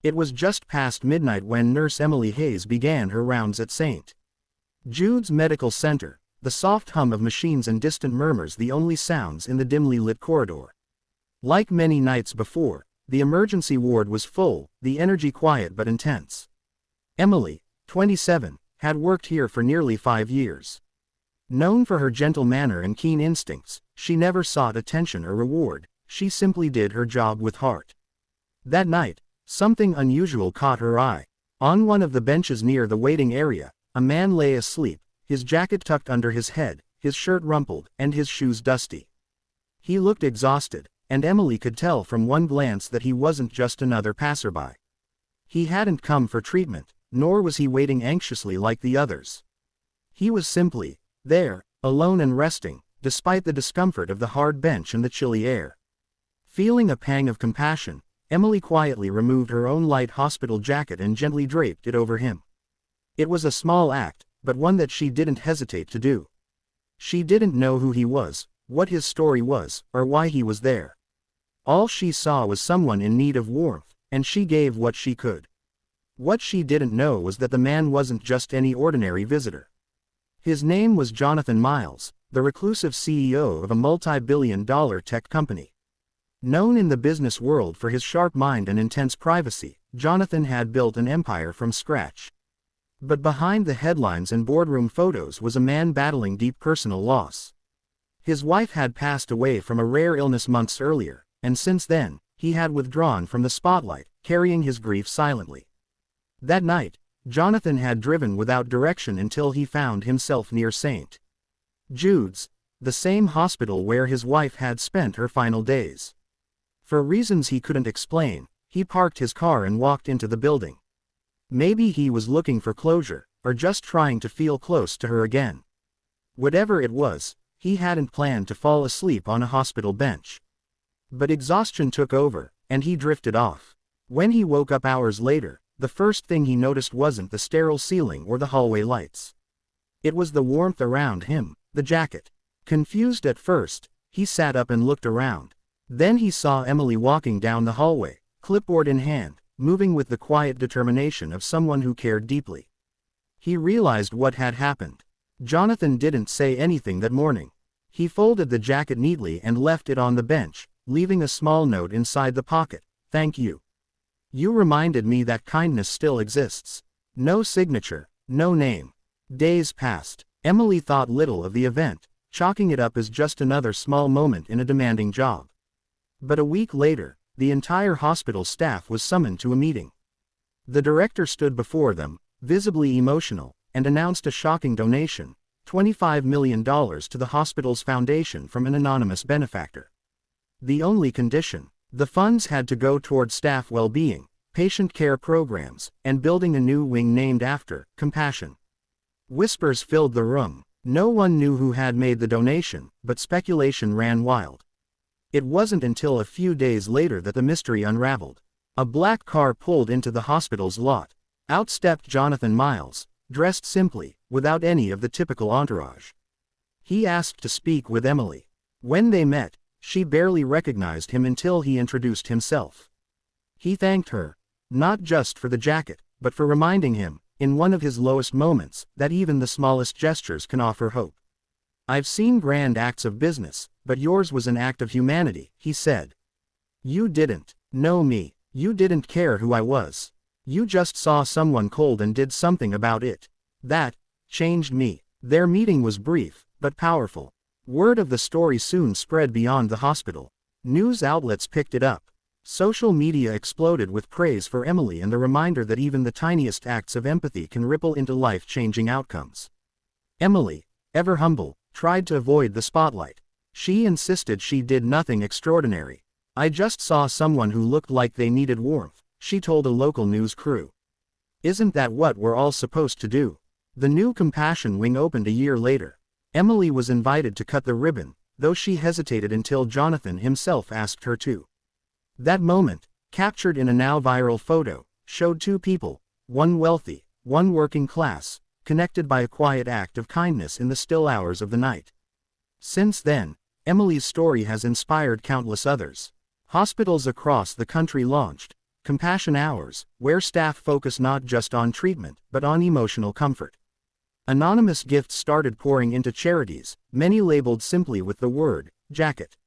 It was just past midnight when Nurse Emily Hayes began her rounds at St. Jude's Medical Center, the soft hum of machines and distant murmurs the only sounds in the dimly lit corridor. Like many nights before, the emergency ward was full, the energy quiet but intense. Emily, 27, had worked here for nearly 5 years. Known for her gentle manner and keen instincts, she never sought attention or reward, she simply did her job with heart. That night, something unusual caught her eye. On one of the benches near the waiting area, a man lay asleep, his jacket tucked under his head, his shirt rumpled, and his shoes dusty. He looked exhausted, and Emily could tell from one glance that he wasn't just another passerby. He hadn't come for treatment, nor was he waiting anxiously like the others. He was simply there, alone and resting, despite the discomfort of the hard bench and the chilly air. Feeling a pang of compassion, Emily quietly removed her own light hospital jacket and gently draped it over him. It was a small act, but one that she didn't hesitate to do. She didn't know who he was, what his story was, or why he was there. All she saw was someone in need of warmth, and she gave what she could. What she didn't know was that the man wasn't just any ordinary visitor. His name was Jonathan Miles, the reclusive CEO of a multi-billion-dollar tech company. Known in the business world for his sharp mind and intense privacy, Jonathan had built an empire from scratch. But behind the headlines and boardroom photos was a man battling deep personal loss. His wife had passed away from a rare illness months earlier, and since then, he had withdrawn from the spotlight, carrying his grief silently. That night, Jonathan had driven without direction until he found himself near St. Jude's, the same hospital where his wife had spent her final days. For reasons he couldn't explain, he parked his car and walked into the building. Maybe he was looking for closure, or just trying to feel close to her again. Whatever it was, he hadn't planned to fall asleep on a hospital bench. But exhaustion took over, and he drifted off. When he woke up hours later, the first thing he noticed wasn't the sterile ceiling or the hallway lights. It was the warmth around him, the jacket. Confused at first, he sat up and looked around. Then he saw Emily walking down the hallway, clipboard in hand, moving with the quiet determination of someone who cared deeply. He realized what had happened. Jonathan didn't say anything that morning. He folded the jacket neatly and left it on the bench, leaving a small note inside the pocket. "Thank you. You reminded me that kindness still exists." No signature, no name. Days passed. Emily thought little of the event, chalking it up as just another small moment in a demanding job. But a week later, the entire hospital staff was summoned to a meeting. The director stood before them, visibly emotional, and announced a shocking donation, $25 million to the hospital's foundation from an anonymous benefactor. The only condition: the funds had to go toward staff well-being, patient care programs, and building a new wing named after Compassion. Whispers filled the room. No one knew who had made the donation, but speculation ran wild. It wasn't until a few days later that the mystery unraveled. A black car pulled into the hospital's lot. Out stepped Jonathan Miles, dressed simply, without any of the typical entourage. He asked to speak with Emily. When they met, she barely recognized him until he introduced himself. He thanked her, not just for the jacket, but for reminding him, in one of his lowest moments, that even the smallest gestures can offer hope. "I've seen grand acts of business, but yours was an act of humanity," he said. "You didn't know me. You didn't care who I was. You just saw someone cold and did something about it. That changed me." Their meeting was brief, but powerful. Word of the story soon spread beyond the hospital. News outlets picked it up. Social media exploded with praise for Emily and the reminder that even the tiniest acts of empathy can ripple into life-changing outcomes. Emily, ever humble, tried to avoid the spotlight. She insisted she did nothing extraordinary. "I just saw someone who looked like they needed warmth," she told a local news crew. "Isn't that what we're all supposed to do?" The new Compassion wing opened a year later. Emily was invited to cut the ribbon, though she hesitated until Jonathan himself asked her to. That moment, captured in a now viral photo, showed two people, one wealthy, one working class, connected by a quiet act of kindness in the still hours of the night. Since then, Emily's story has inspired countless others. Hospitals across the country launched Compassion Hours, where staff focus not just on treatment, but on emotional comfort. Anonymous gifts started pouring into charities, many labeled simply with the word, jacket.